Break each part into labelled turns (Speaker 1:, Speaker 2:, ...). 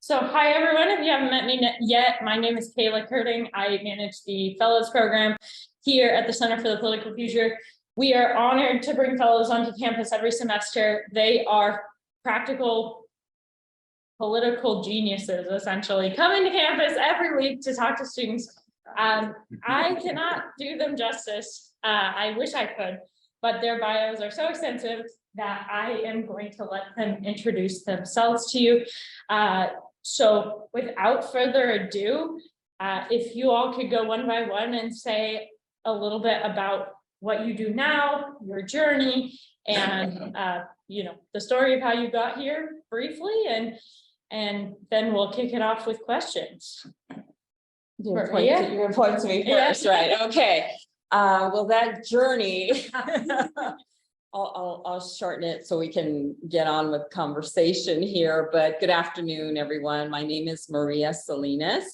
Speaker 1: So hi everyone, if you haven't met me yet, my name is Kayla Koerting. I manage the Fellows Program here at the Center for the Political Future. We are honored to bring fellows onto campus every semester. They are practical political geniuses, essentially, coming to campus every week to talk to students. I cannot do them justice. I wish I could, but their bios are so extensive that I am going to let them introduce themselves to you. So without further ado, if you all could go one by one and say a little bit about what you do now, your journey, and the story of how you got here briefly, and then we'll kick it off with questions.
Speaker 2: You're going to point to me first, right? Okay. Well, that journey, I'll shorten it so we can get on with conversation here, but good afternoon, everyone. My name is Maria Salinas.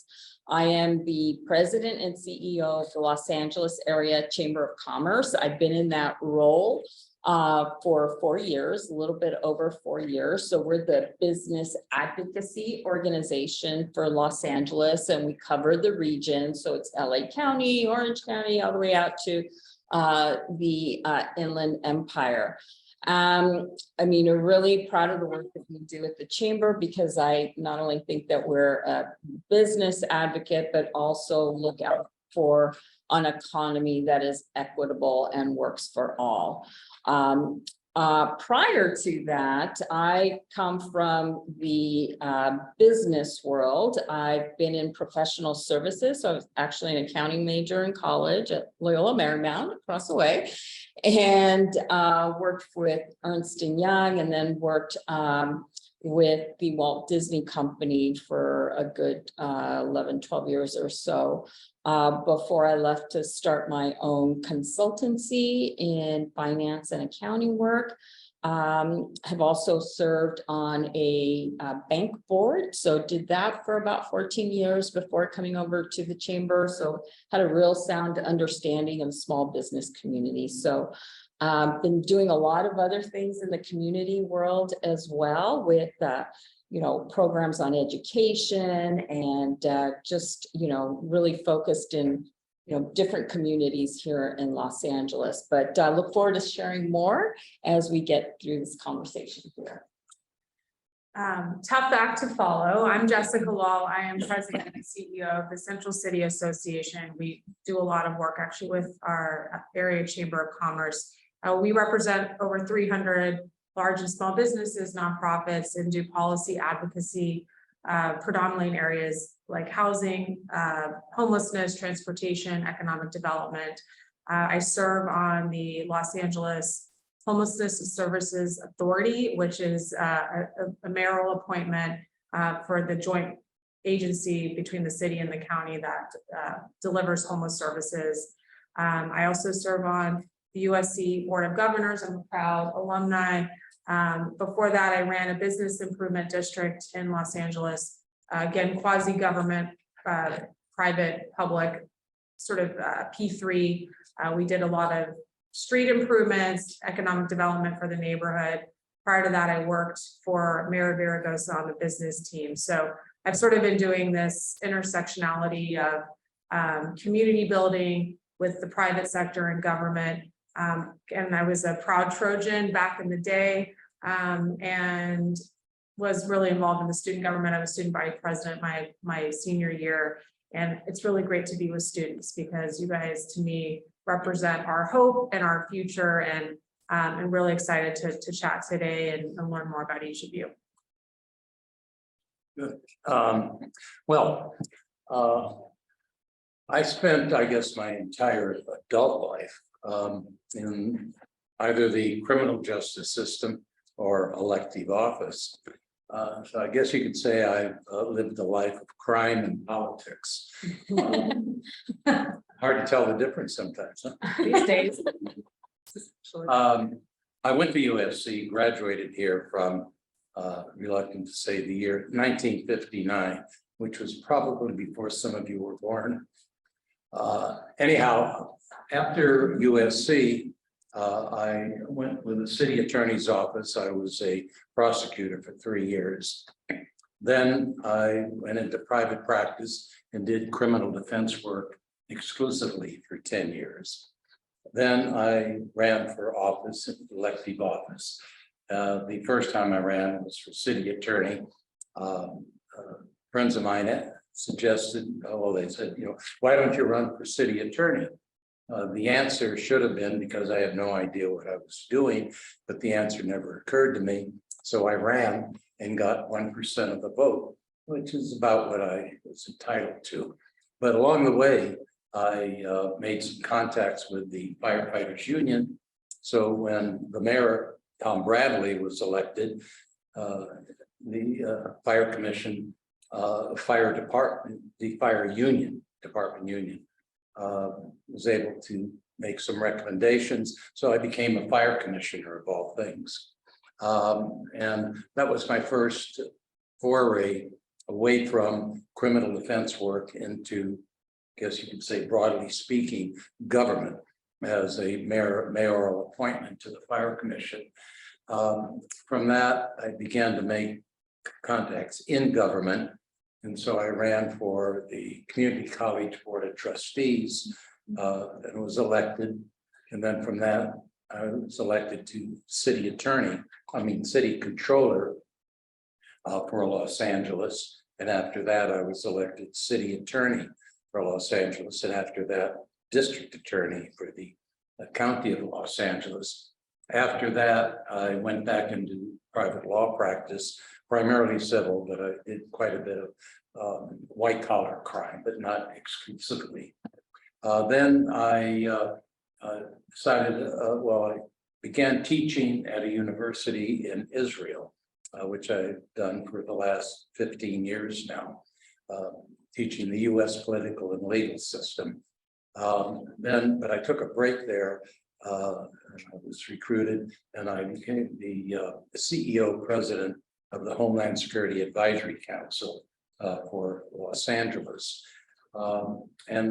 Speaker 2: I am the president and CEO of the Los Angeles Area Chamber of Commerce. I've been in that role for 4 years, a little bit over 4 years. So we're the business advocacy organization for Los Angeles, and we cover the region. So it's LA County, Orange County, all the way out to the Inland Empire. We're really proud of the work that we do at the Chamber, because I not only think that we're a business advocate, but also look out for an economy that is equitable and works for all. Prior to that, I come from the business world. I've been in professional services. So I was actually an accounting major in college at Loyola Marymount across the way, and worked with Ernst & Young, and then worked with the Walt Disney Company for a good 11, 12 years or so, before I left to start my own consultancy in finance and accounting work. Have also served on a bank board, so did that for about 14 years before coming over to the Chamber. So had a real sound understanding of small business community. So been doing a lot of other things in the community world as well, with programs on education, and just really focused in different communities here in Los Angeles. But I look forward to sharing more as we get through this conversation here.
Speaker 3: Tough act to follow. I'm Jessica Lall. I am president and CEO of the Central City Association. We do a lot of work actually with our area Chamber of Commerce. We represent over 300 large and small businesses, nonprofits, and do policy advocacy, predominantly in areas like housing, homelessness, transportation, economic development. I serve on the Los Angeles Homelessness Services Authority, which is a mayoral appointment for the joint agency between the city and the county that delivers homeless services. I also serve on the USC Board of Governors. I'm a proud alumni. Before that, I ran a business improvement district in Los Angeles, again, quasi-government, private, public, sort of P3. We did a lot of street improvements, economic development for the neighborhood. Prior to that, I worked for Mayor Viragosa on the business team. So I've sort of been doing this intersectionality of community building with the private sector and government. And I was a proud Trojan back in the day, and was really involved in the student government. I was student body president my senior year, and it's really great to be with students, because you guys, to me, represent our hope and our future, and I'm really excited to chat today and learn more about each of you.
Speaker 4: Good. I spent, I guess, my entire adult life in either the criminal justice system or elective office. So I guess you could say I lived a life of crime and politics. Hard to tell the difference sometimes, huh?
Speaker 3: These days.
Speaker 4: I went to USC, graduated here from, reluctant to say the year 1959, which was probably before some of you were born. Anyhow, after USC, I went with the city attorney's office. I was a prosecutor for 3 years. Then I went into private practice and did criminal defense work exclusively for 10 years. Then I ran for office, elective office. The first time I ran was for city attorney. Friends of mine suggested, well, they said, why don't you run for city attorney? The answer should have been because I had no idea what I was doing, but the answer never occurred to me. So I ran and got 1% of the vote, which is about what I was entitled to. But along the way, I made some contacts with the firefighters union. So when the mayor, Tom Bradley, was elected, the fire commission, fire department, the fire union, department union, was able to make some recommendations. So I became a fire commissioner of all things. And that was my first foray away from criminal defense work into, I guess you could say, broadly speaking, government as a mayoral appointment to the fire commission. From that, I began to make contacts in government. And so I ran for the Community College Board of Trustees and was elected. And then from that, I was elected to city controller for Los Angeles. And after that, I was elected city attorney for Los Angeles. And after that, district attorney for the county of Los Angeles. After that, I went back into private law practice, primarily civil, but I did quite a bit of white collar crime, but not exclusively. Then I decided, I began teaching at a university in Israel, which I've done for the last 15 years now, teaching the US political and legal system. But I took a break there. I was recruited and I became the CEO president of the Homeland Security Advisory Council for Los Angeles. And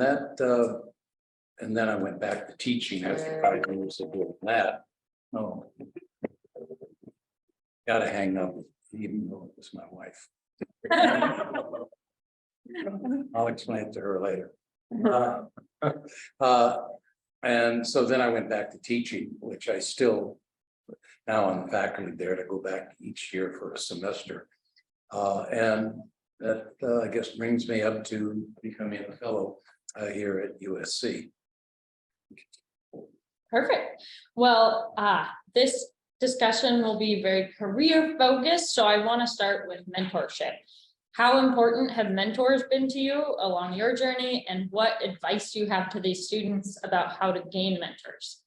Speaker 4: then I went back to teaching after 5 years of doing that. Oh, gotta hang up, even though it was my wife. I'll explain it to her later. And so then I went back to teaching, which I still now on the faculty there to go back each year for a semester. And that I guess brings me up to becoming a fellow here at USC.
Speaker 1: Perfect. Well, this discussion will be very career focused. So I want to start with mentorship. How important have mentors been to you along your journey, and what advice do you have to these students about how to gain mentors?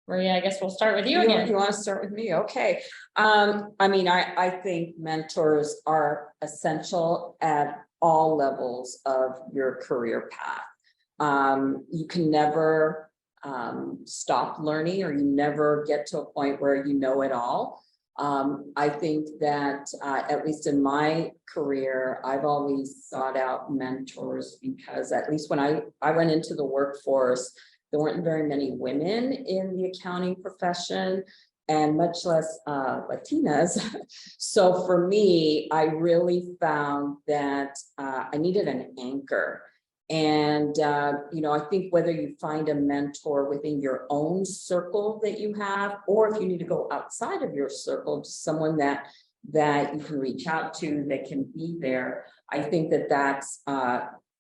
Speaker 1: Maria, I guess we'll start with you again.
Speaker 2: You want to start with me? Okay. I think mentors are essential at all levels of your career path. You can never stop learning, or you never get to a point where you know it all. I think that at least in my career, I've always sought out mentors because at least when I went into the workforce, there weren't very many women in the accounting profession and much less Latinas. So for me, I really found that I needed an anchor. And, I think whether you find a mentor within your own circle that you have, or if you need to go outside of your circle, someone that you can reach out to that can be there, I think that that's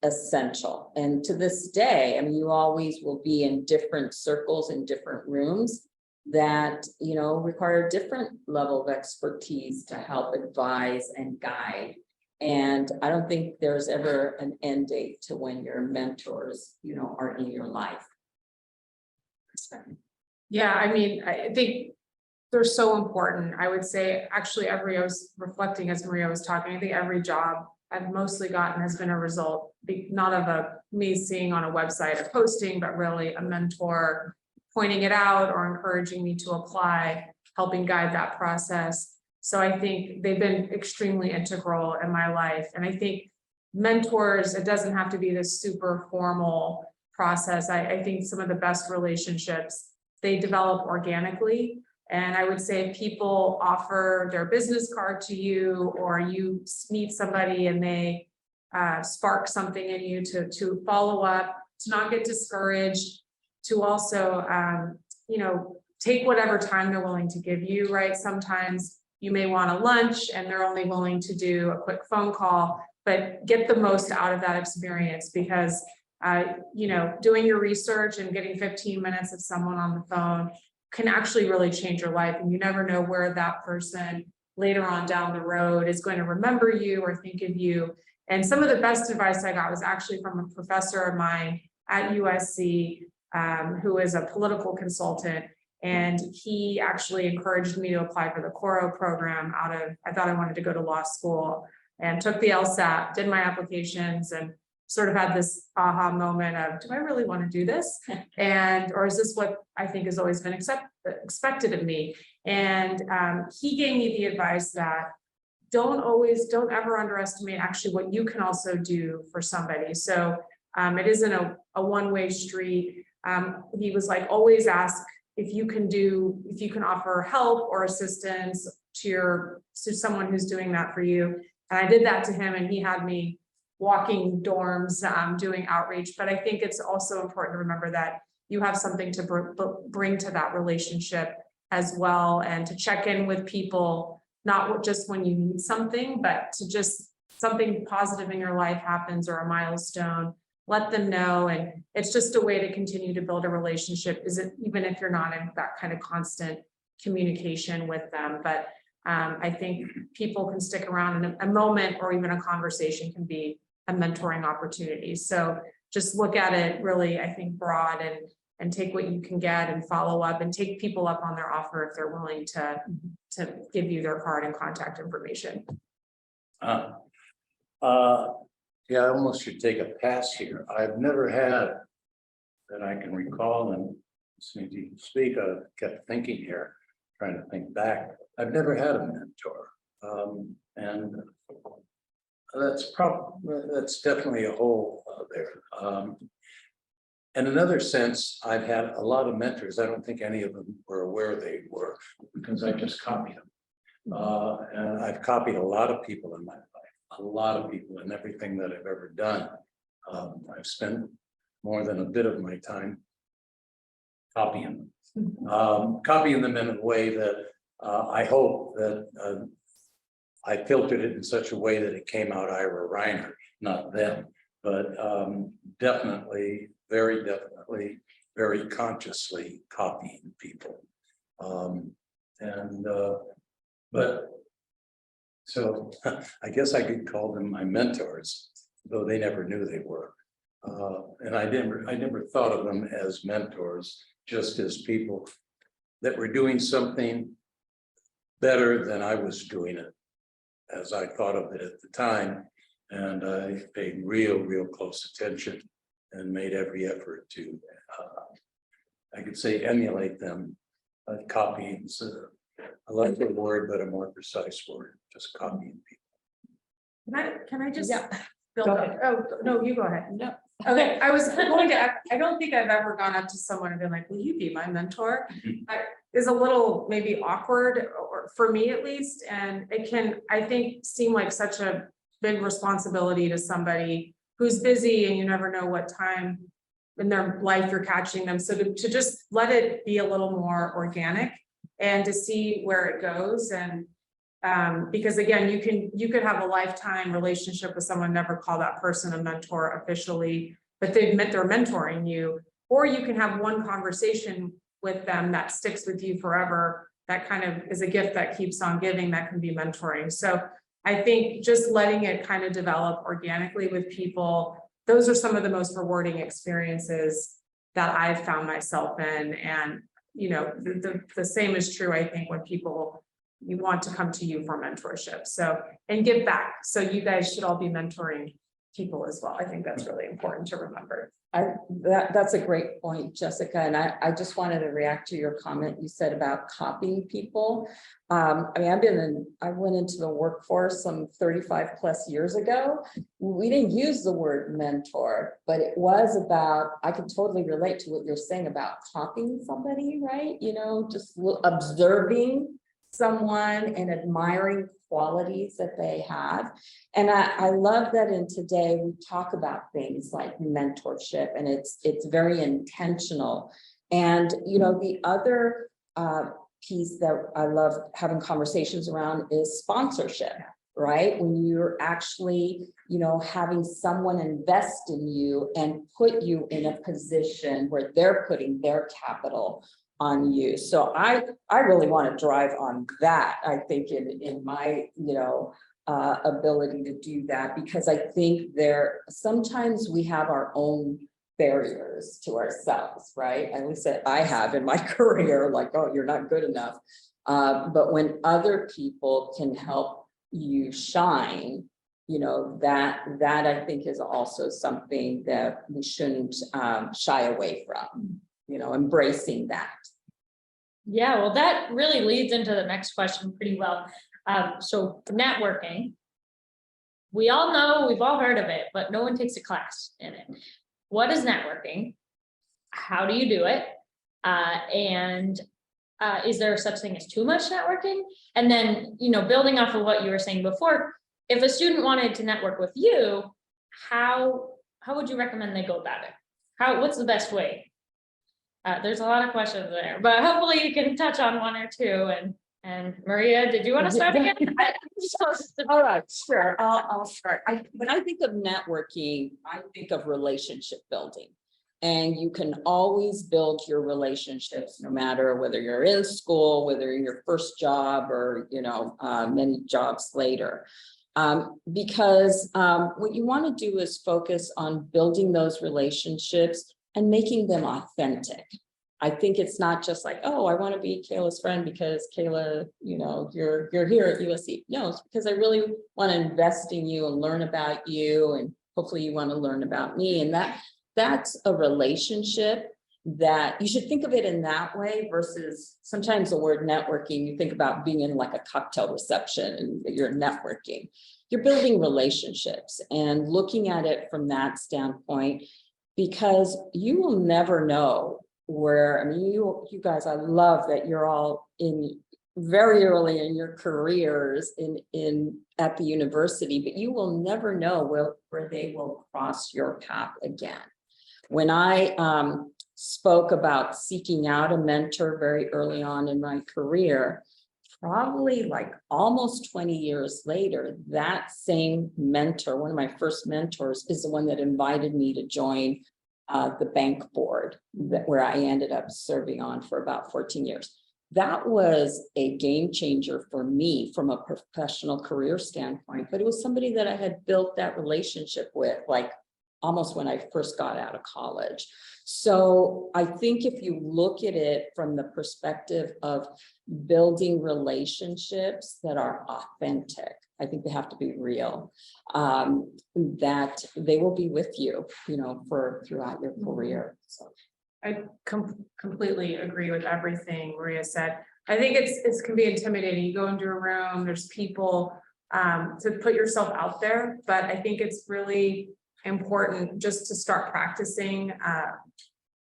Speaker 2: essential. And to this day, you always will be in different circles in different rooms that, require a different level of expertise to help advise and guide. And I don't think there's ever an end date to when your mentors, are in your life.
Speaker 3: Yeah, I think they're so important. I would say actually I was reflecting as Maria was talking, I think every job I've mostly gotten has been a result, not of me seeing on a website a posting, but really a mentor pointing it out or encouraging me to apply, helping guide that process. So I think they've been extremely integral in my life. And I think mentors, it doesn't have to be this super formal process. I think some of the best relationships, they develop organically. And I would say if people offer their business card to you, or you meet somebody and they spark something in you to follow up, to not get discouraged, to also, you know, take whatever time they're willing to give you, right? Sometimes you may want a lunch and they're only willing to do a quick phone call, but get the most out of that experience, because you know, doing your research and getting 15 minutes of someone on the phone can actually really change your life. And you never know where that person later on down the road is going to remember you or think of you. And some of the best advice I got was actually from a professor of mine at USC, who is a political consultant. And he actually encouraged me to apply for the Coro program I thought I wanted to go to law school, and took the LSAT, did my applications, and sort of had this aha moment of, do I really want to do this? Or is this what I think has always been expected of me? And he gave me the advice that don't ever underestimate actually what you can also do for somebody. So it isn't a one-way street. He was like, always ask if you can offer help or assistance to someone who's doing that for you. And I did that to him, and he had me walking dorms, doing outreach. But I think it's also important to remember that you have something to bring to that relationship as well, and to check in with people, not just when you need something, but to just something positive in your life happens, or a milestone, let them know. And it's just a way to continue to build a relationship, even if you're not in that kind of constant communication with them. But I think people can stick around, and a moment or even a conversation can be a mentoring opportunity. So just look at it really, I think, broad, and take what you can get and follow up, and take people up on their offer if they're willing to give you their card and contact information.
Speaker 4: Yeah, I almost should take a pass here. I've never had, that I can recall, and listening to you speak, I kept thinking here, trying to think back. I've never had a mentor. And that's definitely a hole there. In another sense, I've had a lot of mentors. I don't think any of them were aware they were, because I just copied them. And I've copied a lot of people in my life, a lot of people in everything that I've ever done. I've spent more than a bit of my time copying them. Copying them in a way that I hope that I filtered it in such a way that it came out Ira Reiner, not them, but definitely, very consciously copying people. But so I guess I could call them my mentors, though they never knew they were. And I never thought of them as mentors, just as people that were doing something better than I was doing it, as I thought of it at the time. And I paid real close attention and made every effort to, I could say, emulate them. Copying is I like the word, but a more precise word, just copying people.
Speaker 3: Can I just
Speaker 2: Go ahead.
Speaker 3: Oh, no, you go ahead.
Speaker 2: No.
Speaker 3: Okay, I was going to, I don't think I've ever gone up to someone and been like, will you be my mentor? Is a little maybe awkward, or for me at least. And it can, I think, seem like such a big responsibility to somebody who's busy, and you never know what time in their life you're catching them. So to just let it be a little more organic, and to see where it goes. And because again, you could have a lifetime relationship with someone, never call that person a mentor officially, but they're mentoring you. Or you can have one conversation with them that sticks with you forever. That kind of is a gift that keeps on giving, that can be mentoring. So I think just letting it kind of develop organically with people, those are some of the most rewarding experiences that I've found myself in. And you know, the same is true, I think, when people you want to come to you for mentorship. So, and give back. So you guys should all be mentoring people as well. I think that's really important to remember.
Speaker 2: That's a great point, Jessica, and I just wanted to react to your comment you said about copying people. I mean, I went into the workforce some 35 plus years ago. We didn't use the word mentor, but it was about, I could totally relate to what you're saying about copying somebody, right? You know, just observing someone and admiring qualities that they have. And I love that in today we talk about things like mentorship, and it's very intentional. And you know, the other piece that I love having conversations around is sponsorship, right? When you're actually, you know, having someone invest in you and put you in a position where they're putting their capital on you. So I really want to drive on that. I think in my, you know, ability to do that, because I think sometimes we have our own barriers to ourselves, right? At least that I have in my career, like, oh, you're not good enough. But when other people can help you shine, you know, that I think is also something that we shouldn't shy away from, you know, embracing that.
Speaker 1: Yeah, well, that really leads into the next question pretty well. So networking, we all know, we've all heard of it, but no one takes a class in it. What is networking? How do you do it? And is there such thing as too much networking? And then, you know, building off of what you were saying before, if a student wanted to network with you, how would you recommend they go about it? What's the best way? There's a lot of questions there, but hopefully you can touch on one or two. And Maria, did you want to start again?
Speaker 2: All right, sure. I'll start. When I think of networking, I think of relationship building. And you can always build your relationships, no matter whether you're in school, whether in your first job, or, you know, many jobs later. Because what you want to do is focus on building those relationships and making them authentic. I think it's not just like, oh, I want to be Kayla's friend because Kayla, you know, you're here at USC. No, it's because I really want to invest in you and learn about you, and hopefully you want to learn about me. And that's a relationship that you should think of it in that way, versus sometimes the word networking, you think about being in like a cocktail reception and you're networking. You're building relationships and looking at it from that standpoint, because you will never know where, I mean, you guys, I love that you're all in very early in your careers at the university, but you will never know where they will cross your path again. When I spoke about seeking out a mentor very early on in my career, probably like almost 20 years later, that same mentor, one of my first mentors, is the one that invited me to join the bank board where I ended up serving on for about 14 years. That was a game changer for me from a professional career standpoint, but it was somebody that I had built that relationship with, like almost when I first got out of college. So I think if you look at it from the perspective of building relationships that are authentic, I think they have to be real, that they will be with you, you know, throughout your career. So
Speaker 3: I completely agree with everything Maria said. I think it can be intimidating. You go into a room, there's people, to put yourself out there, but I think it's really important just to start practicing.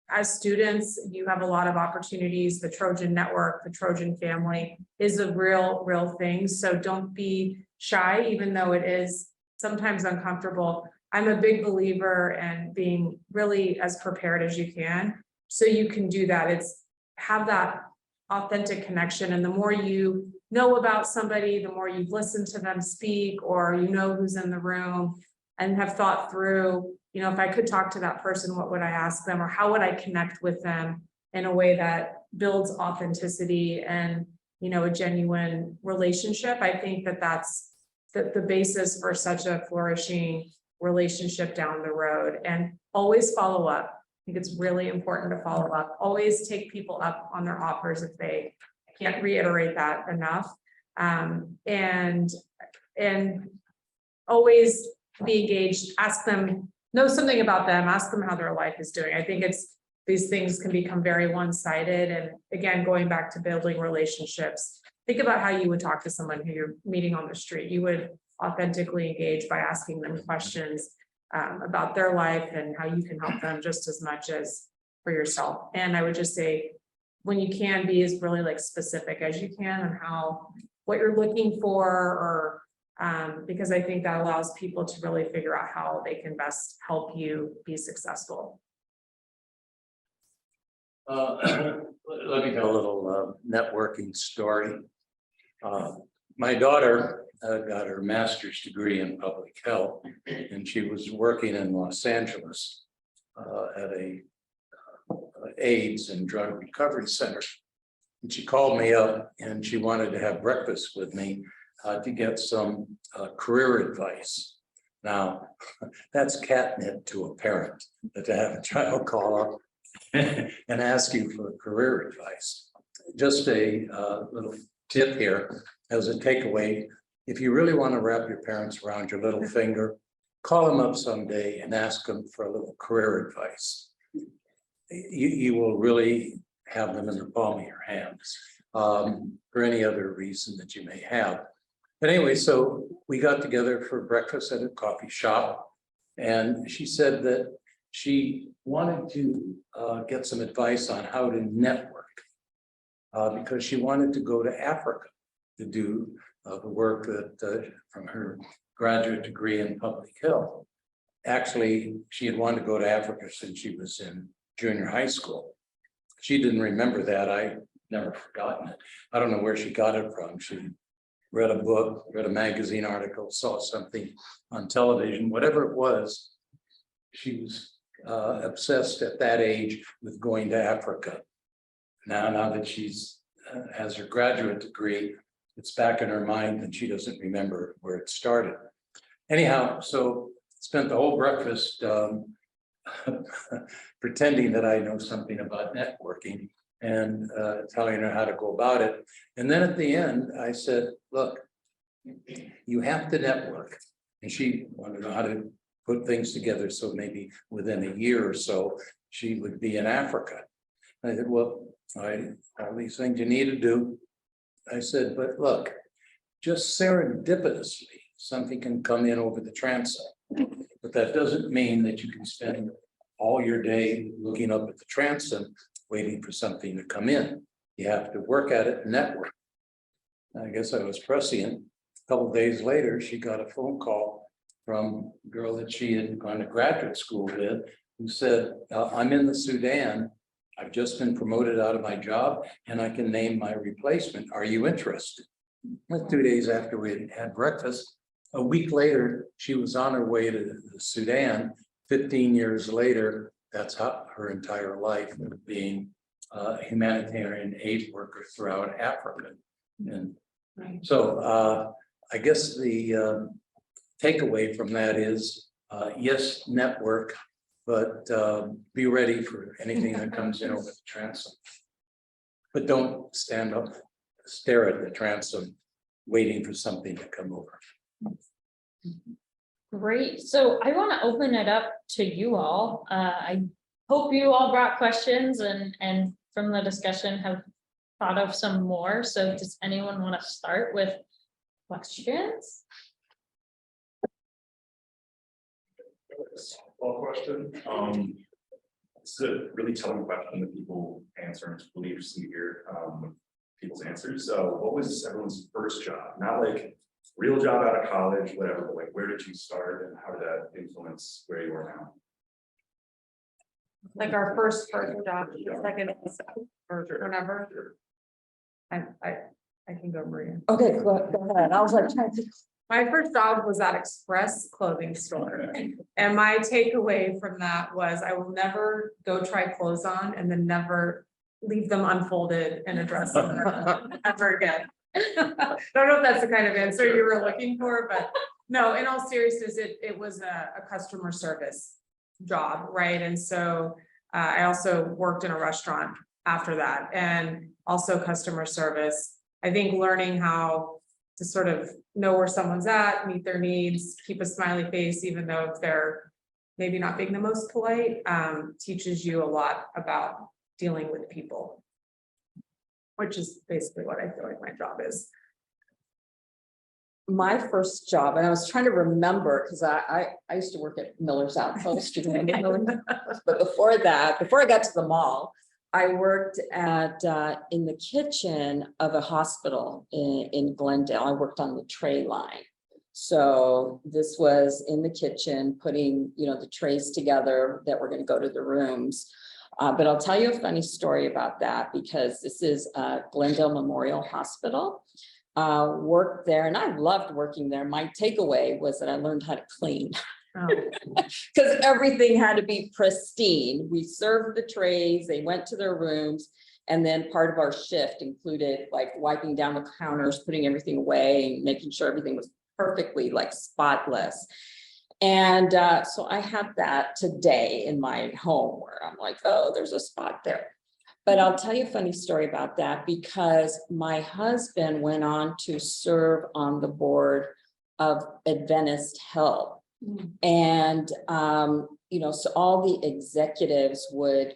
Speaker 3: As students, you have a lot of opportunities. The Trojan network, the Trojan family is a real thing. So don't be shy, even though it is sometimes uncomfortable. I'm a big believer in being really as prepared as you can, so you can do that. It's have that authentic connection. And the more you know about somebody, the more you've listened to them speak, or you know who's in the room, and have thought through, you know, if I could talk to that person, what would I ask them, or how would I connect with them in a way that builds authenticity and, you know, a genuine relationship. I think that's the basis for such a flourishing relationship down the road. And always follow up. I think it's really important to follow up. Always take people up on their offers if they can't reiterate that enough. And always be engaged. Ask them, know something about them, ask them how their life is doing. I think these things can become very one-sided. And again, going back to building relationships, think about how you would talk to someone who you're meeting on the street. You would authentically engage by asking them questions about their life and how you can help them just as much as for yourself. And I would just say, when you can be as really like specific as you can on what you're looking for, or because I think that allows people to really figure out how they can best help you be successful.
Speaker 4: Let me tell a little networking story. My daughter got her master's degree in public health, and she was working in Los Angeles at a AIDS and drug recovery center. And she called me up and she wanted to have breakfast with me to get some career advice. Now, that's catnip to a parent, to have a child call up and ask you for career advice. Just a little tip here as a takeaway. If you really want to wrap your parents around your little finger, call them up someday and ask them for a little career advice. You will really have them in the palm of your hands for any other reason that you may have. But anyway, so we got together for breakfast at a coffee shop, and she said that she wanted to get some advice on how to network because she wanted to go to Africa to do the work that from her graduate degree in public health. Actually, she had wanted to go to Africa since she was in junior high school. She didn't remember that. I never forgotten it. I don't know where she got it from. She read a book, read a magazine article, saw something on television, whatever it was. She was obsessed at that age with going to Africa. Now that she's has her graduate degree, it's back in her mind and she doesn't remember where it started. Anyhow, so spent the whole breakfast pretending that I know something about networking and telling her how to go about it. And then at the end, I said, look, you have to network. And she wanted to know how to put things together. So maybe within a year or so, she would be in Africa. I said, well, all these things you need to do. I said, but look, just serendipitously, something can come in over the transom. But that doesn't mean that you can spend all your day looking up at the transom, waiting for something to come in. You have to work at it and network. I guess I was prescient. A couple of days later, she got a phone call from a girl that she had gone to graduate school with, who said, I'm in the Sudan. I've just been promoted out of my job and I can name my replacement. Are you interested? 2 days after we had breakfast, a week later, she was on her way to the Sudan. 15 years later, that's how her entire life of being a humanitarian aid worker throughout Africa. And so I guess the takeaway from that is, yes, network, but be ready for anything that comes in over the transom. But don't stand up, stare at the transom, waiting for something to come over.
Speaker 1: Great. So I want to open it up to you all. I hope you all brought questions and from the discussion have thought of some more. So does anyone want to start with questions?
Speaker 5: Well, question. This is a really telling question that people answer, and it's really interesting to hear people's answers. So what was everyone's first job? Not like real job out of college, whatever, but like where did you start and how did that influence where you are now?
Speaker 3: Like our first job, second or whatever. I can go, Maria.
Speaker 2: Okay, go ahead. I was like trying to.
Speaker 3: My first job was at Express clothing store. And my takeaway from that was I will never go try clothes on and then never leave them unfolded in a dresser ever again. I don't know if that's the kind of answer you were looking for, but no, in all seriousness, it was a customer service job, right? And so I also worked in a restaurant after that and also customer service. I think learning how to sort of know where someone's at, meet their needs, keep a smiley face, even though if they're maybe not being the most polite, teaches you a lot about dealing with people. Which is basically what I feel like my job is.
Speaker 2: My first job, and I was trying to remember, because I used to work at Miller's Outpost, but before that, before I got to the mall, I worked at in the kitchen of a hospital in Glendale. I worked on the tray line. So this was in the kitchen, putting, you know, the trays together that were going to go to the rooms. But I'll tell you a funny story about that, because this is Glendale Memorial Hospital. Worked there, and I loved working there. My takeaway was that I learned how to clean. Because everything had to be pristine. We served the trays, they went to their rooms, and then part of our shift included like wiping down the counters, putting everything away, and making sure everything was perfectly like spotless. And so I have that today in my home where I'm like, oh, there's a spot there. But I'll tell you a funny story about that, because my husband went on to serve on the board of Adventist Health. And, you know, so all the executives would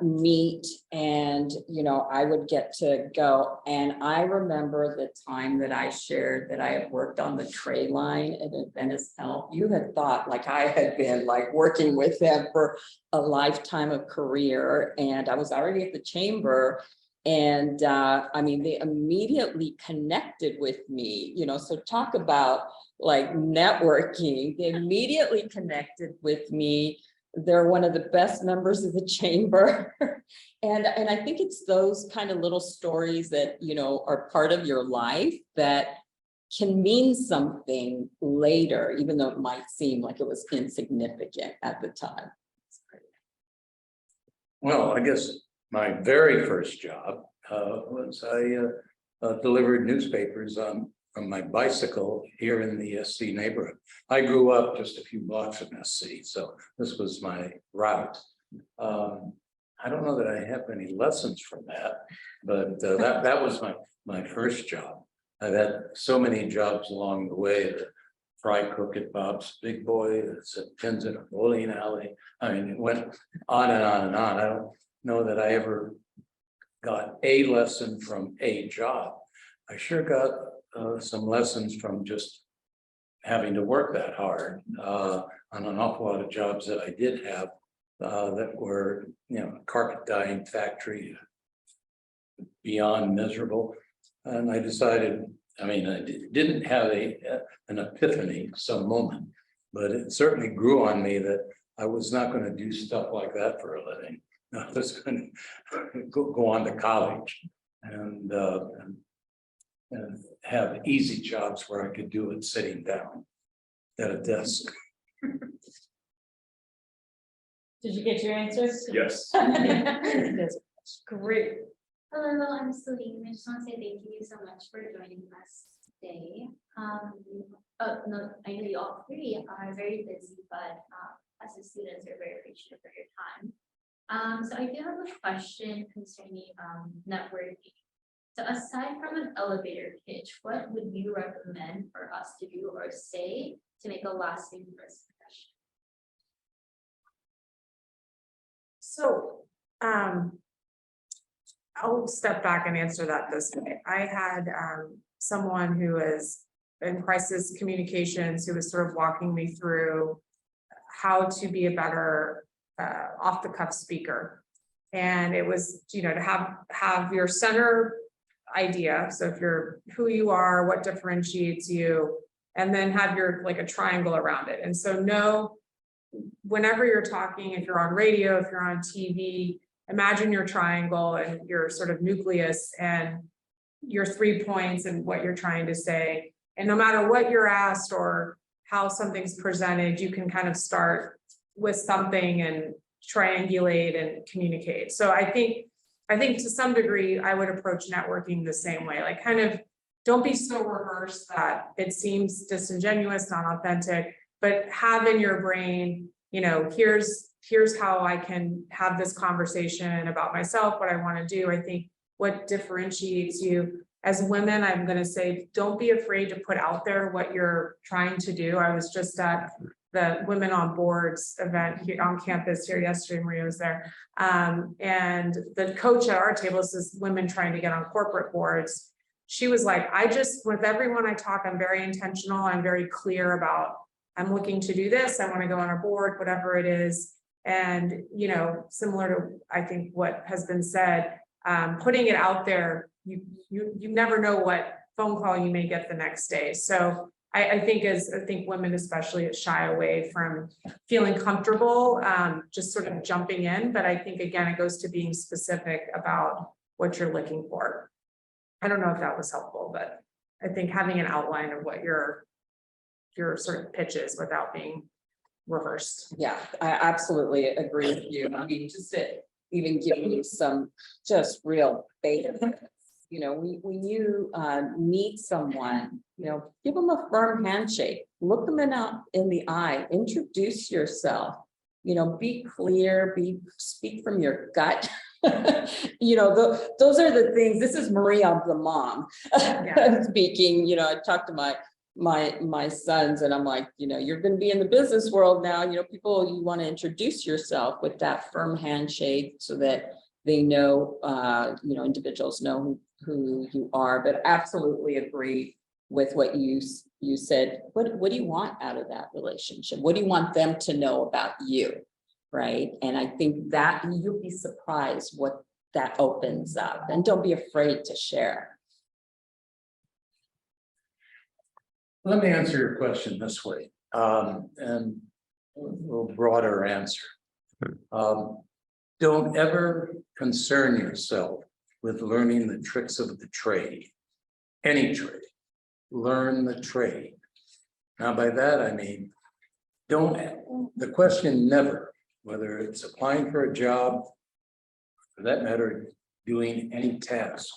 Speaker 2: meet, and, you know, I would get to go. And I remember the time that I shared that I had worked on the tray line at Adventist Health. You had thought like I had been like working with them for a lifetime of career, and I was already at the chamber. And I mean, they immediately connected with me, you know, so talk about like networking. They immediately connected with me. They're one of the best members of the chamber. and I think it's those kind of little stories that, you know, are part of your life that can mean something later, even though it might seem like it was insignificant at the time.
Speaker 4: Well, I guess my very first job was I delivered newspapers on my bicycle here in the SC neighborhood. I grew up just a few blocks from SC, so this was my route. I don't know that I have any lessons from that, but that was my first job. I've had so many jobs along the way. The fry cook at Bob's Big Boy, it's at Pins in a bowling alley. I mean, it went on and on and on. I don't know that I ever got a lesson from a job. I sure got some lessons from just having to work that hard on an awful lot of jobs that I did have that were, you know, carpet dyeing factory, beyond miserable. And I decided, I mean, I didn't have an epiphany, some moment, but it certainly grew on me that I was not going to do stuff like that for a living. I was going to go on to college and have easy jobs where I could do it sitting down at a desk.
Speaker 1: Did you get your answers?
Speaker 5: Yes.
Speaker 1: Great.
Speaker 6: Hello, I'm Celine. I just want to say thank you so much for joining us today. Oh, no, I know you all three are very busy, but as a student, we're very appreciative for your time. So I do have a question concerning networking. So aside from an elevator pitch, what would you recommend for us to do or say to make a lasting first impression?
Speaker 3: So I'll step back and answer that this way. I had someone who was in crisis communications who was sort of walking me through how to be a better off-the-cuff speaker. And it was, you know, to have your center idea. So if you're who you are, what differentiates you, and then have your like a triangle around it. And so know whenever you're talking, if you're on radio, if you're on TV, imagine your triangle and your sort of nucleus and your 3 points and what you're trying to say. And no matter what you're asked or how something's presented, you can kind of start with something and triangulate and communicate. So I think to some degree, I would approach networking the same way, like kind of don't be so rehearsed that it seems disingenuous, not authentic, but have in your brain, you know, here's how I can have this conversation about myself, what I want to do. I think what differentiates you as women, I'm going to say, don't be afraid to put out there what you're trying to do. I was just at the Women on Boards event here on campus here yesterday. Maria was there. And the coach at our table says women trying to get on corporate boards. She was like, with everyone I talk, I'm very intentional. I'm very clear about, I'm looking to do this. I want to go on a board, whatever it is. And, you know, similar to, I think what has been said, putting it out there, you never know what phone call you may get the next day. So I think women especially shy away from feeling comfortable, just sort of jumping in. But I think, again, it goes to being specific about what you're looking for. I don't know if that was helpful, but I think having an outline of what your sort of pitch is without being rehearsed.
Speaker 2: Yeah, I absolutely agree with you. I mean, just to even give you some just real basics. You know, when you meet someone, you know, give them a firm handshake, look them in the eye, introduce yourself, you know, be clear, speak from your gut. You know, those are the things. This is Maria, the mom, speaking. You know, I talked to my sons and I'm like, you know, you're going to be in the business world now. You know, you want to introduce yourself with that firm handshake so that they know, you know, individuals know who you are. But absolutely agree with what you said. What do you want out of that relationship? What do you want them to know about you? Right. And I think that you'll be surprised what that opens up, and don't be afraid to share.
Speaker 4: Let me answer your question this way, and a little broader answer. Don't ever concern yourself with learning the tricks of the trade, any trade. Learn the trade. Now, by that I mean, the question never, whether it's applying for a job, for that matter, doing any task,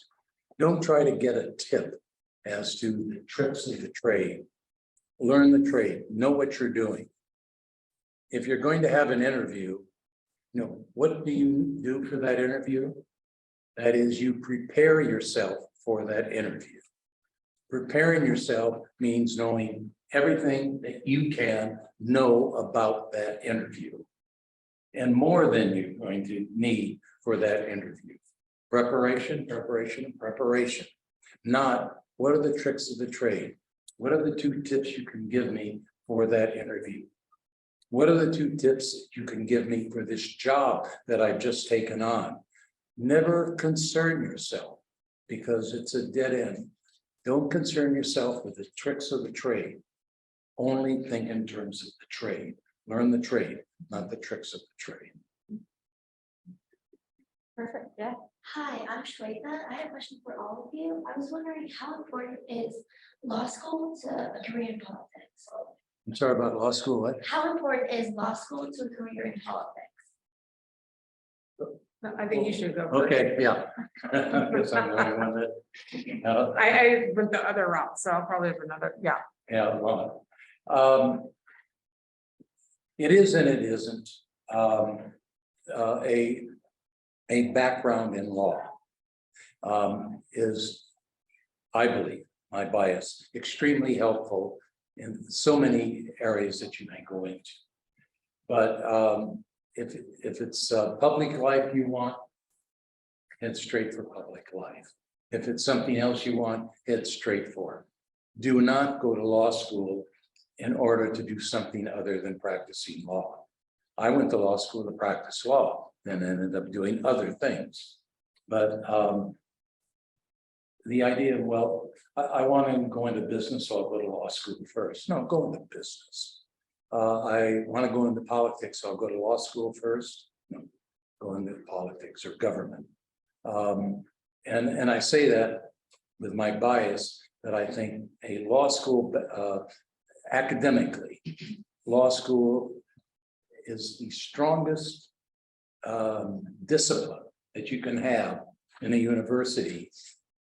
Speaker 4: don't try to get a tip as to the tricks of the trade. Learn the trade, know what you're doing. If you're going to have an interview, you know, what do you do for that interview? That is, you prepare yourself for that interview. Preparing yourself means knowing everything that you can know about that interview, and more than you're going to need for that interview. Preparation, preparation, preparation. Not what are the tricks of the trade? What are the 2 tips you can give me for that interview? What are the 2 tips that you can give me for this job that I've just taken on? Never concern yourself, because it's a dead end. Don't concern yourself with the tricks of the trade. Only think in terms of the trade. Learn the trade, not the tricks of the trade.
Speaker 1: Perfect, yeah.
Speaker 6: Hi, I'm Shweta. I have a question for all of you. I was wondering, how important is law school to a career in politics?
Speaker 4: I'm sorry, about law school, what?
Speaker 6: How important is law school to a career in politics?
Speaker 3: I think you should go. First.
Speaker 4: Okay, yeah. I guess I'm the only one that.
Speaker 3: I went the other route, so I'll probably have another, yeah.
Speaker 4: Yeah, well, it is and it isn't a background in law is, I believe, my bias, extremely helpful in so many areas that you may go into. But if it's public life you want, head straight for public life. If it's something else you want, head straight for it. Do not go to law school in order to do something other than practicing law. I went to law school to practice law and ended up doing other things. But the idea of, well, I want to go into business, so I'll go to law school first. No, go into business. I want to go into politics, so I'll go to law school first. No, go into politics or government. And I say that with my bias, that I think a law school, academically, law school is the strongest discipline that you can have in a university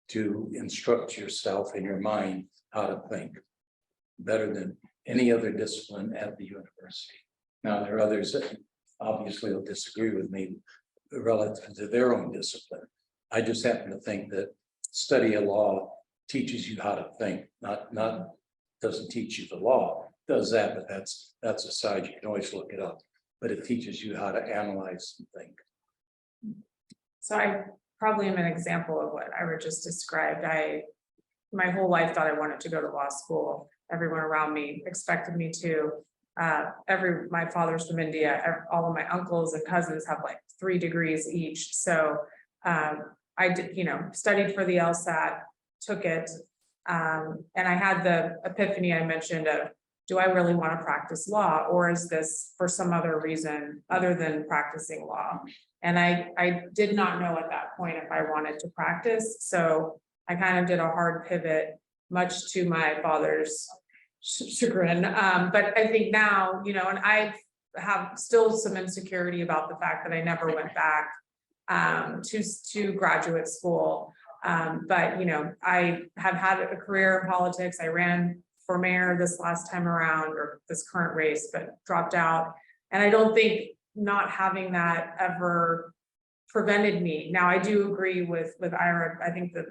Speaker 4: to instruct yourself in your mind how to think, better than any other discipline at the university. Now, there are others that obviously will disagree with me relative to their own discipline. I just happen to think that study of law teaches you how to think, not doesn't teach you the law, does that, but that's a side, you can always look it up. But it teaches you how to analyze and think.
Speaker 3: So I probably am an example of what Ira just described. My whole life thought I wanted to go to law school. Everyone around me expected me to. My father's from India. All of my uncles and cousins have like 3 degrees each. So I did, studied for the LSAT, took it. And I had the epiphany I mentioned of, do I really want to practice law, or is this for some other reason other than practicing law? And I did not know at that point if I wanted to practice. So I kind of did a hard pivot, much to my father's chagrin. But I think now, and I have still some insecurity about the fact that I never went back to graduate school. But I have had a career in politics. I ran for mayor this last time around, or this current race, but dropped out. And I don't think not having that ever prevented me. Now, I do agree with Ira. I think that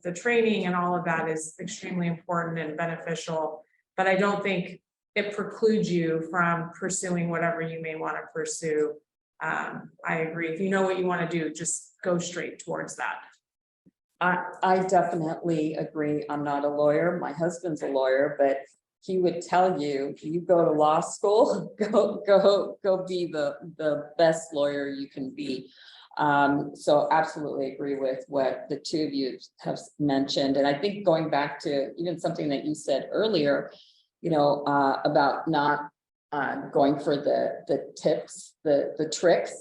Speaker 3: the training and all of that is extremely important and beneficial, but I don't think it precludes you from pursuing whatever you may want to pursue. I agree. If you know what you want to do, just go straight towards that.
Speaker 2: I definitely agree. I'm not a lawyer. My husband's a lawyer, but he would tell you, you go to law school, go be the best lawyer you can be. So absolutely agree with what the two of you have mentioned. And I think going back to even something that you said earlier, about not going for the tips, the tricks,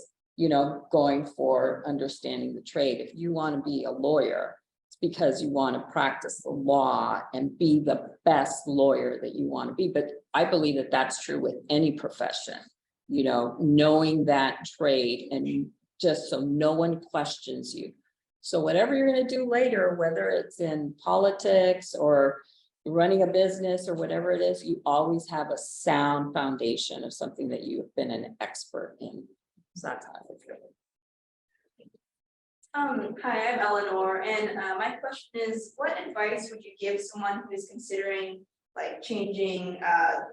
Speaker 2: going for understanding the trade. If you want to be a lawyer, it's because you want to practice the law and be the best lawyer that you want to be. But I believe that that's true with any profession, knowing that trade, and just so no one questions you. So whatever you're going to do later, whether it's in politics or running a business or whatever it is, you always have a sound foundation of something that you've been an expert in. So that's how I feel.
Speaker 7: Hi, I'm Eleanor, and my question is, what advice would you give someone who is considering changing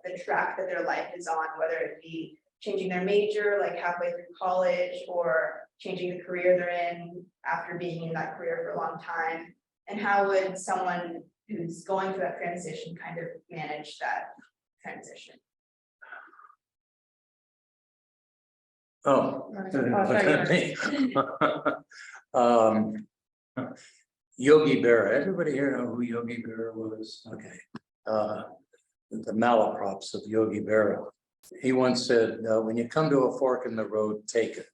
Speaker 7: the track that their life is on, whether it be changing their major halfway through college, or changing the career they're in after being in that career for a long time? And how would someone who's going through that transition kind of manage that transition?
Speaker 4: Oh. Yogi Berra, everybody here know who Yogi Berra was? Okay. The malaprops of Yogi Berra. He once said, when you come to a fork in the road, take it.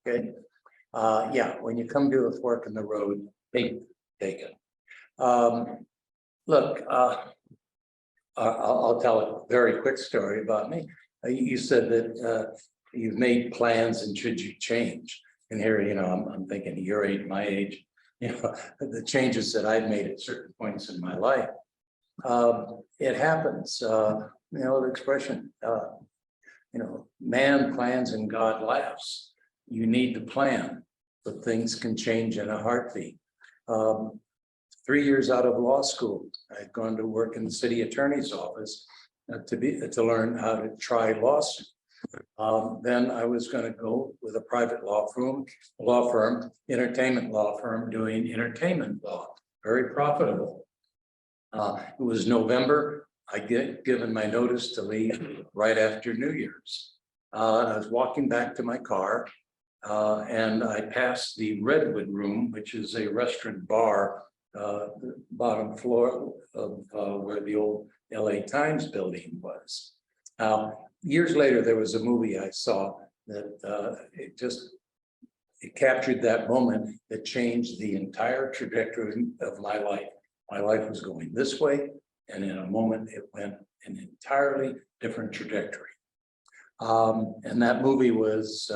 Speaker 4: Okay. Yeah, when you come to a fork in the road, take it. Look, I'll tell a very quick story about me. You said that you've made plans and should you change? And here, I'm thinking your age, my age, the changes that I've made at certain points in my life. It happens, the expression, man plans and God laughs. You need to plan, but things can change in a heartbeat. 3 years out of law school, I'd gone to work in the city attorney's office to learn how to try lawsuit. Then I was going to go with a private law firm, entertainment law firm, doing entertainment law, very profitable. It was November. I get given my notice to leave right after New Year's. I was walking back to my car, and I passed the Redwood Room, which is a restaurant bar, the bottom floor of where the old LA Times building was. Years later, there was a movie I saw that it captured that moment that changed the entire trajectory of my life. My life was going this way, and in a moment, it went an entirely different trajectory. And that movie was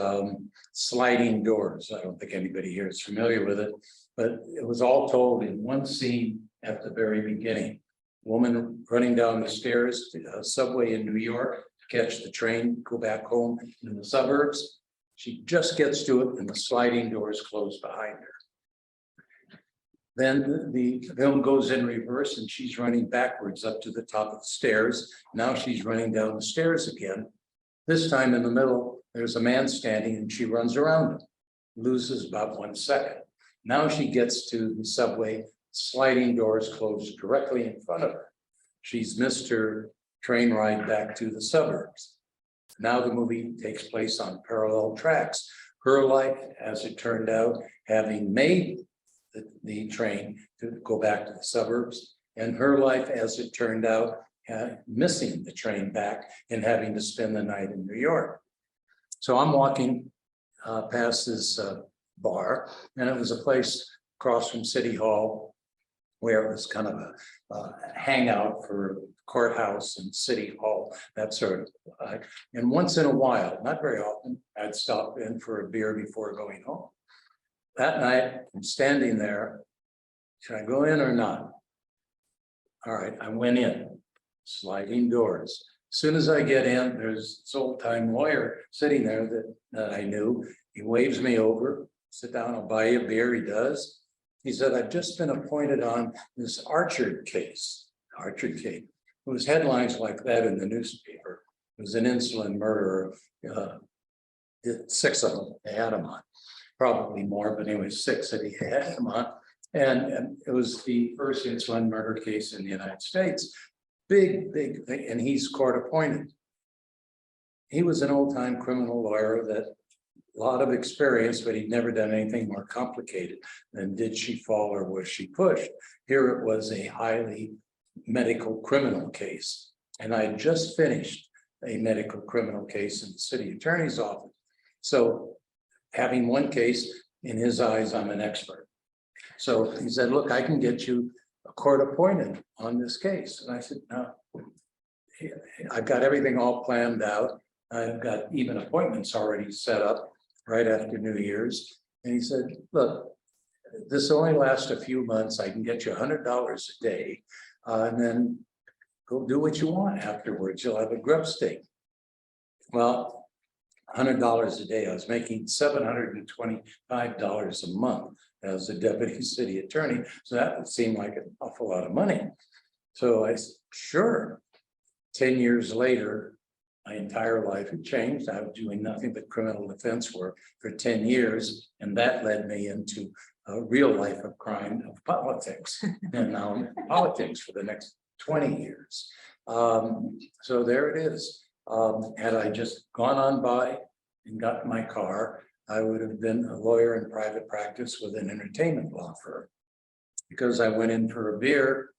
Speaker 4: Sliding Doors. I don't think anybody here is familiar with it, but it was all told in one scene at the very beginning. Woman running down the stairs to a subway in New York to catch the train, go back home in the suburbs. She just gets to it and the sliding doors close behind her. Then the film goes in reverse and she's running backwards up to the top of the stairs. Now she's running down the stairs again. This time in the middle, there's a man standing and she runs around him, loses about 1 second. Now she gets to the subway, sliding doors closed directly in front of her. She's missed her train ride back to the suburbs. Now the movie takes place on parallel tracks. Her life, as it turned out, having made the train to go back to the suburbs, and her life, as it turned out, missing the train back and having to spend the night in New York. So I'm walking past this bar, and it was a place across from City Hall where it was kind of a hangout for courthouse and City Hall, that sort of. And once in a while, not very often, I'd stop in for a beer before going home. That night, I'm standing there. Should I go in or not? All right, I went in, sliding doors. As soon as I get in, there's this old-time lawyer sitting there that I knew. He waves me over, sit down, I'll buy you a beer. He does. He said, I've just been appointed on this Archer case. It was headlines like that in the newspaper. It was an insulin murderer. 6 of them, they had him on. Probably more, but anyway, 6 that he had him on. And it was the first insulin murder case in the United States. Big thing, and he's court appointed. He was an old-time criminal lawyer that a lot of experience, but he'd never done anything more complicated than did she fall or was she pushed. Here it was a highly medical criminal case. And I had just finished a medical criminal case in the city attorney's office. So having one case, in his eyes, I'm an expert. So he said, look, I can get you a court appointed on this case. And I said, no, I've got everything all planned out. I've got even appointments already set up right after New Year's. And he said, look, this only lasts a few months. I can get you $100 a day. And then go do what you want afterwards. You'll have a grub stake. Well, $100 a day. I was making $725 a month as a deputy city attorney. So that would seem like an awful lot of money. So I said, sure. 10 years later, my entire life had changed. I was doing nothing but criminal defense work for 10 years. And that led me into a real life of crime of politics. And now I'm in politics for the next 20 years. So there it is. Had I just gone on by and got my car, I would have been a lawyer in private practice with an entertainment law firm. Because I went in for a beer,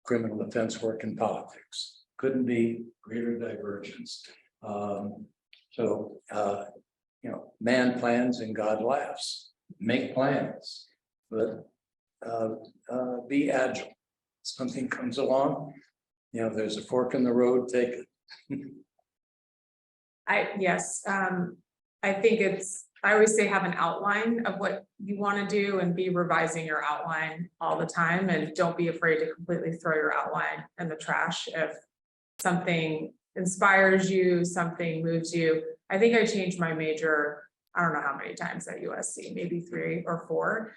Speaker 4: criminal defense work in politics. Couldn't be greater divergence. You know, man plans and God laughs. Make plans, but be agile. Something comes along, you know, there's a fork in the road, take it.
Speaker 3: Yes, I think I always say have an outline of what you want to do and be revising your outline all the time, and don't be afraid to completely throw your outline in the trash if something inspires you, something moves you. I think I changed my major, I don't know how many times at USC, maybe 3 or 4.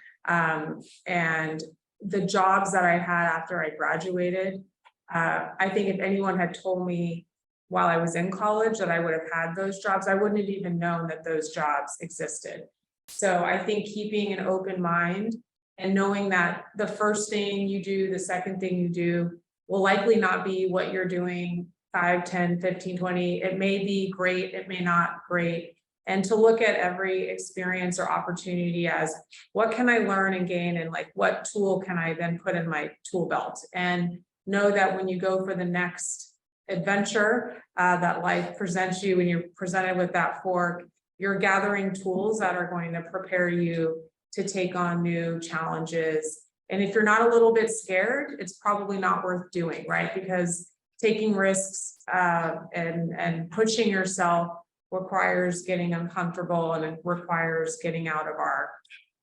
Speaker 3: And the jobs that I had after I graduated, I think if anyone had told me while I was in college that I would have had those jobs, I wouldn't have even known that those jobs existed. So I think keeping an open mind and knowing that the first thing you do, the second thing you do will likely not be what you're doing 5, 10, 15, 20. It may be great, it may not great. And to look at every experience or opportunity as what can I learn and gain, and like what tool can I then put in my tool belt, and know that when you go for the next adventure that life presents you, when you're presented with that fork, you're gathering tools that are going to prepare you to take on new challenges. And if you're not a little bit scared, it's probably not worth doing, right? Because taking risks and pushing yourself requires getting uncomfortable, and it requires getting out of our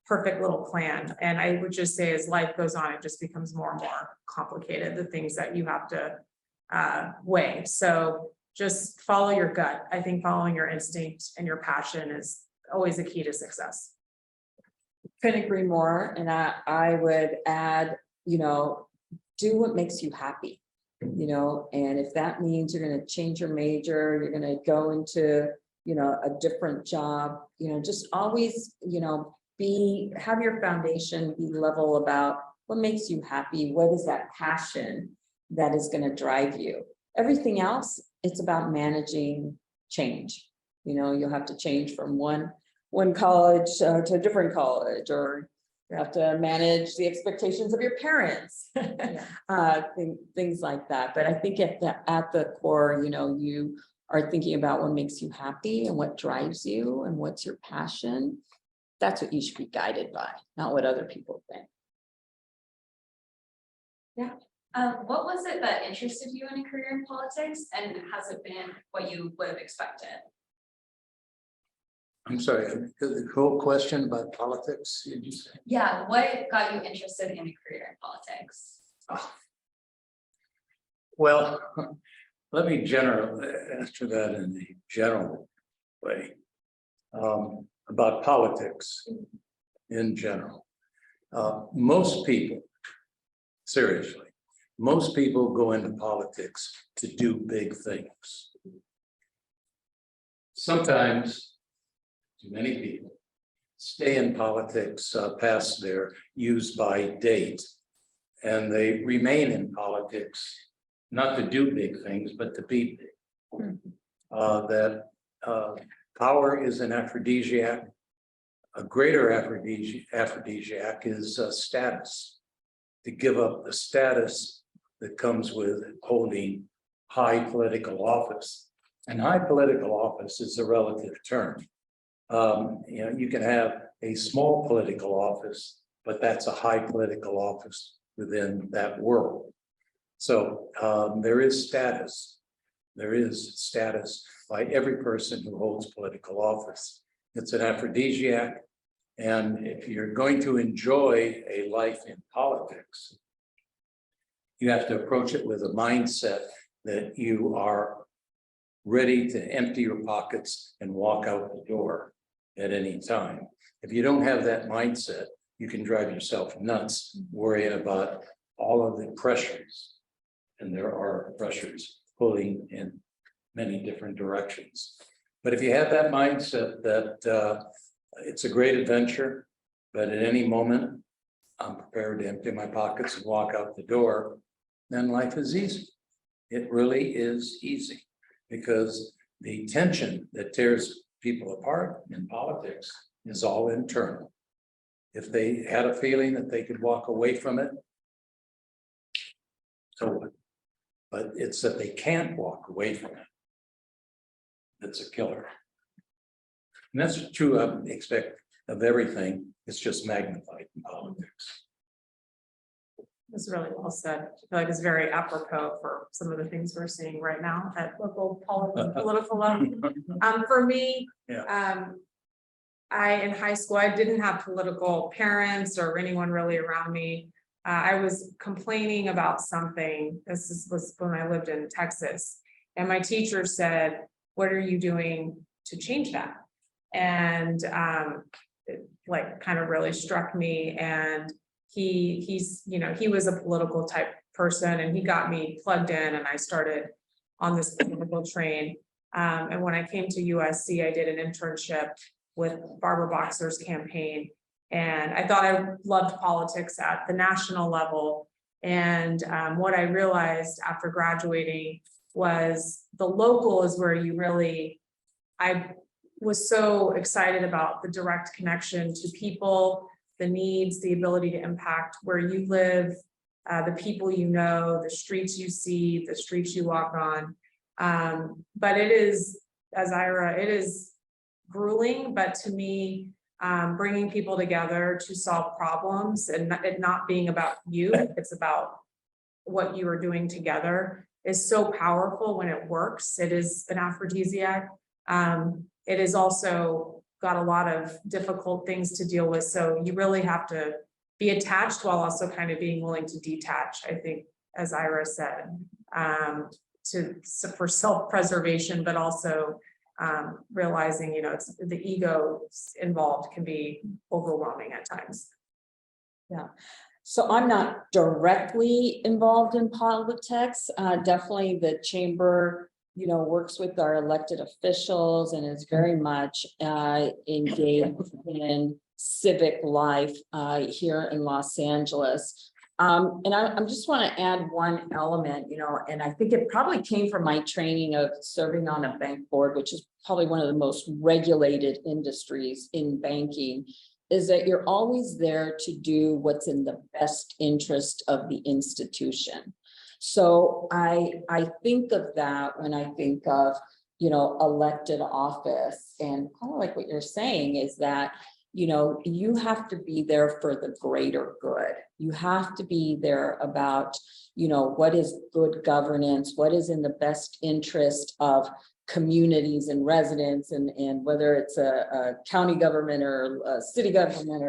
Speaker 3: perfect little plan. And I would just say as life goes on, it just becomes more and more complicated, the things that you have to weigh. So just follow your gut. I think following your instinct and your passion is always a key to success.
Speaker 2: Couldn't agree more, and I would add, do what makes you happy. And if that means you're gonna change your major, you're gonna go into, a different job, just always, have your foundation be level about what makes you happy, what is that passion that is gonna drive you. Everything else, it's about managing change. You'll have to change from one college to a different college, or you have to manage the expectations of your parents, things like that. But I think at the core, you are thinking about what makes you happy and what drives you and what's your passion. That's what you should be guided by, not what other people think.
Speaker 8: What was it that interested you in a career in politics, and has it been what you would have expected?
Speaker 4: I'm sorry, the whole question about politics, did you say?
Speaker 8: Yeah, what got you interested in a career in politics?
Speaker 4: Well, let me answer that in a general way. About politics in general. Most people, seriously, most people go into politics to do big things. Sometimes, too many people stay in politics past their use-by date, and they remain in politics not to do big things, but to be big. Power is an aphrodisiac. A greater aphrodisiac is status. To give up the status that comes with holding high political office. And high political office is a relative term. You can have a small political office, but that's a high political office within that world. So there is status. There is status by every person who holds political office. It's an aphrodisiac. And if you're going to enjoy a life in politics, you have to approach it with a mindset that you are ready to empty your pockets and walk out the door at any time. If you don't have that mindset, you can drive yourself nuts worrying about all of the pressures. And there are pressures pulling in many different directions. But if you have that mindset that it's a great adventure, but at any moment, I'm prepared to empty my pockets and walk out the door, then life is easy. It really is easy, because the tension that tears people apart in politics is all internal. If they had a feeling that they could walk away from it, so what? But it's that they can't walk away from it. That's a killer. And that's true, I expect, of everything. It's just magnified in politics.
Speaker 3: That's really well said. I feel like it's very apropos for some of the things we're seeing right now at local political level. For me, in high school, I didn't have political parents or anyone really around me. I was complaining about something. This was when I lived in Texas, and my teacher said, "What are you doing to change that?" And it kind of really struck me. And he was a political type person, and he got me plugged in, and I started on this political train. And when I came to USC, I did an internship with Barbara Boxer's campaign. And I thought I loved politics at the national level. And what I realized after graduating was the local is where you really, I was so excited about the direct connection to people, the needs, the ability to impact where you live, the people you know, the streets you see, the streets you walk on. But it is, as Ira, it is grueling, but to me, bringing people together to solve problems and it not being about you, it's about what you are doing together is so powerful when it works. It is an aphrodisiac. It is also got a lot of difficult things to deal with. So you really have to be attached while also kind of being willing to detach, I think, as Ira said, for self-preservation, but also realizing, you know, it's the ego involved can be overwhelming at times.
Speaker 2: So I'm not directly involved in politics. Definitely the chamber, you know, works with our elected officials and is very much engaged in civic life here in Los Angeles. And I just want to add one element, you know, and I think it probably came from my training of serving on a bank board, which is probably one of the most regulated industries in banking, is that you're always there to do what's in the best interest of the institution. So I think of that when I think of, you know, elected office, and kind of like what you're saying is that, you know, you have to be there for the greater good. You have to be there about, you know, what is good governance, what is in the best interest of communities and residents, and whether it's a county government or a city government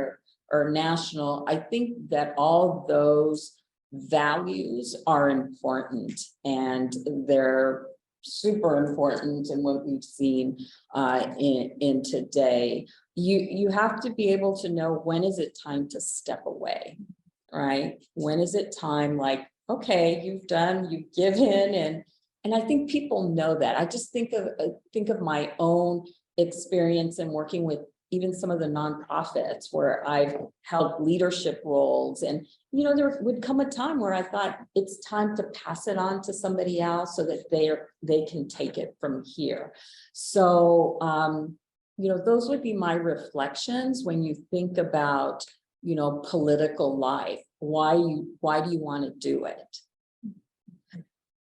Speaker 2: or national. I think that all those values are important, and they're super important in what we've seen in today. You have to be able to know, when is it time to step away, right? When is it time, like, okay, you've given, and I think people know that. I just think of my own experience in working with even some of the nonprofits where I've held leadership roles, and, you know, there would come a time where I thought it's time to pass it on to somebody else so that they can take it from here. So, you know, those would be my reflections when you think about, you know, political life. Why do you want to do it?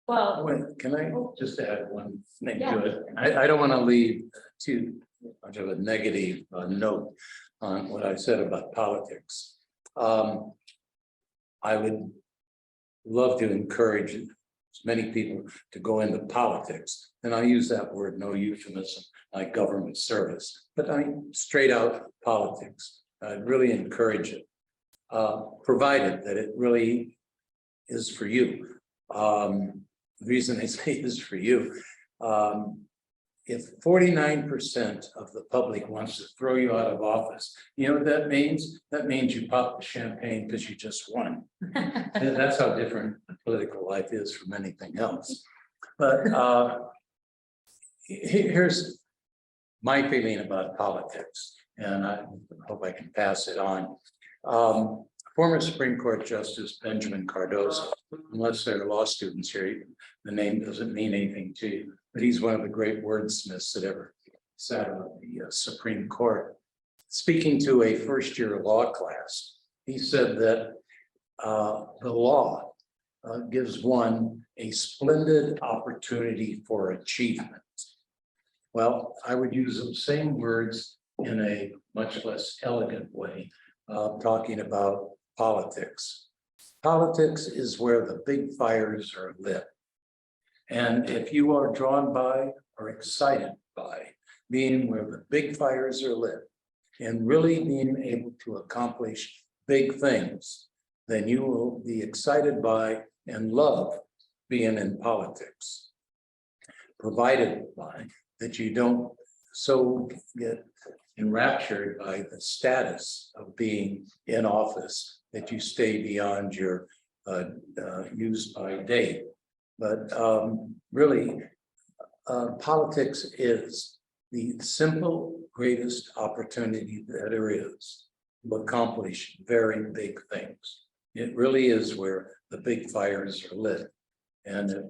Speaker 1: Well,
Speaker 4: Wait, can I just add one thing
Speaker 1: Yeah.
Speaker 4: to it? I don't want to leave too much of a negative note on what I said about politics. I would love to encourage as many people to go into politics, and I use that word, no euphemism, like government service, but I mean straight out politics. I'd really encourage it, provided that it really is for you. The reason I say is for you, if 49% of the public wants to throw you out of office, you know what that means? That means you pop the champagne because you just won. And that's how different political life is from anything else. But here's my feeling about politics, and I hope I can pass it on. Former Supreme Court Justice Benjamin Cardozo, unless there are law students here, the name doesn't mean anything to you, but he's one of the great wordsmiths that ever sat on the Supreme Court. Speaking to a first-year law class, he said that the law gives one a splendid opportunity for achievement. Well, I would use those same words in a much less elegant way, talking about politics. Politics is where the big fires are lit. And if you are drawn by or excited by being where the big fires are lit and really being able to accomplish big things, then you will be excited by and love being in politics, provided by that you don't so get enraptured by the status of being in office that you stay beyond your use by date. But really, politics is the simple greatest opportunity that there is to accomplish very big things. It really is where the big fires are lit. And if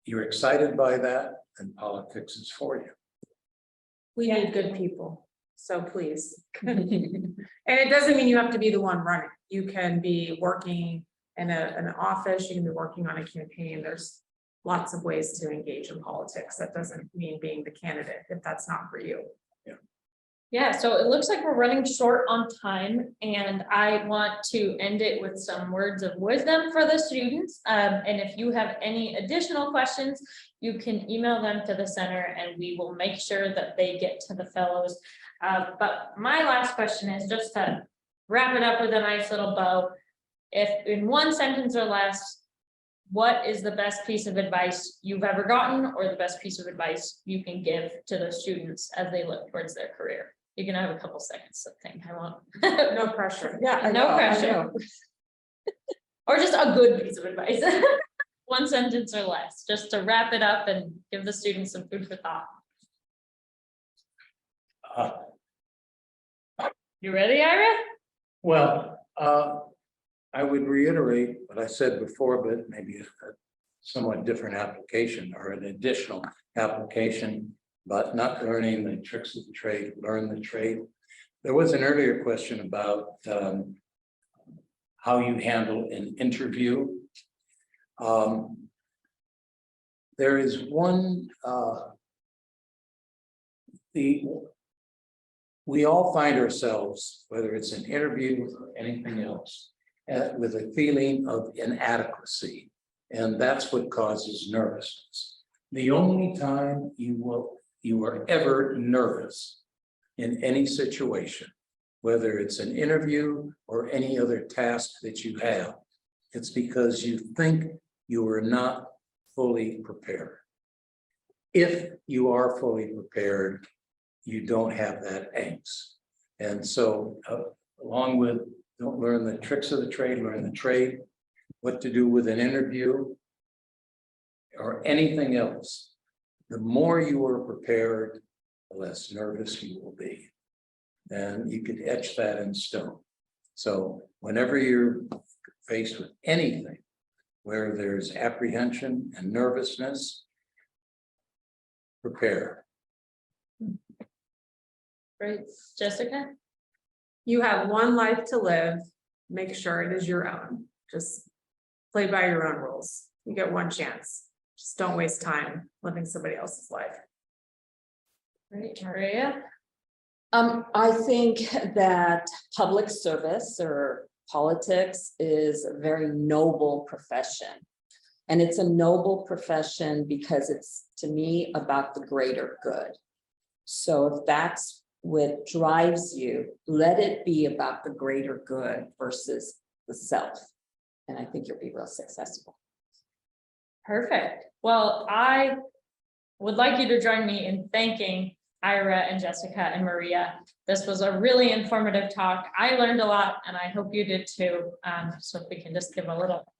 Speaker 4: you're excited by that, then politics is for you.
Speaker 3: We need good people, so please. And it doesn't mean you have to be the one running. You can be working in an office, you can be working on a campaign. There's lots of ways to engage in politics. That doesn't mean being the candidate if that's not for you.
Speaker 1: yeah, so it looks like we're running short on time, and I want to end it with some words of wisdom for the students. And if you have any additional questions, you can email them to the center and we will make sure that they get to the fellows. But my last question is just to wrap it up with a nice little bow. If in one sentence or less, what is the best piece of advice you've ever gotten, or the best piece of advice you can give to those students as they look towards their career? You can have a couple seconds to think. I won't.
Speaker 3: No pressure.
Speaker 2: Yeah, I
Speaker 1: No
Speaker 2: know, I
Speaker 1: pressure.
Speaker 2: know.
Speaker 1: Or just a good piece of advice. One sentence or less, just to wrap it up and give the students some food for thought.
Speaker 4: Uh,
Speaker 1: You ready, Ira?
Speaker 4: Well, I would reiterate what I said before, but maybe a somewhat different application or an additional application, but not learning the tricks of the trade, learn the trade. There was an earlier question about how you handle an interview. There is one, we all find ourselves, whether it's an interview or anything else, with a feeling of inadequacy. And that's what causes nervousness. The only time you are ever nervous in any situation, whether it's an interview or any other task that you have, it's because you think you are not fully prepared. If you are fully prepared, you don't have that angst. And so along with don't learn the tricks of the trade, learn the trade, what to do with an interview or anything else. The more you are prepared, the less nervous you will be. And you could etch that in stone. So whenever you're faced with anything where there's apprehension and nervousness, prepare.
Speaker 1: Great, Jessica?
Speaker 3: You have one life to live, make sure it is your own, just play by your own rules, you get one chance, just don't waste time living somebody else's life.
Speaker 1: Great, Maria?
Speaker 2: I think that public service or politics is a very noble profession. And it's a noble profession because it's, to me, about the greater good. So if that's what drives you, let it be about the greater good versus the self. And I think you'll be real successful.
Speaker 1: Perfect. Well, I would like you to join me in thanking Ira and Jessica and Maria. This was a really informative talk. I learned a lot and I hope you did too. So if we can just give a little.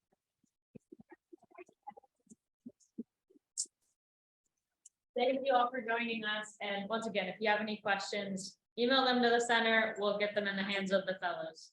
Speaker 1: Thank you all for joining us. And once again, if you have any questions, email them to the center. We'll get them in the hands of the fellows.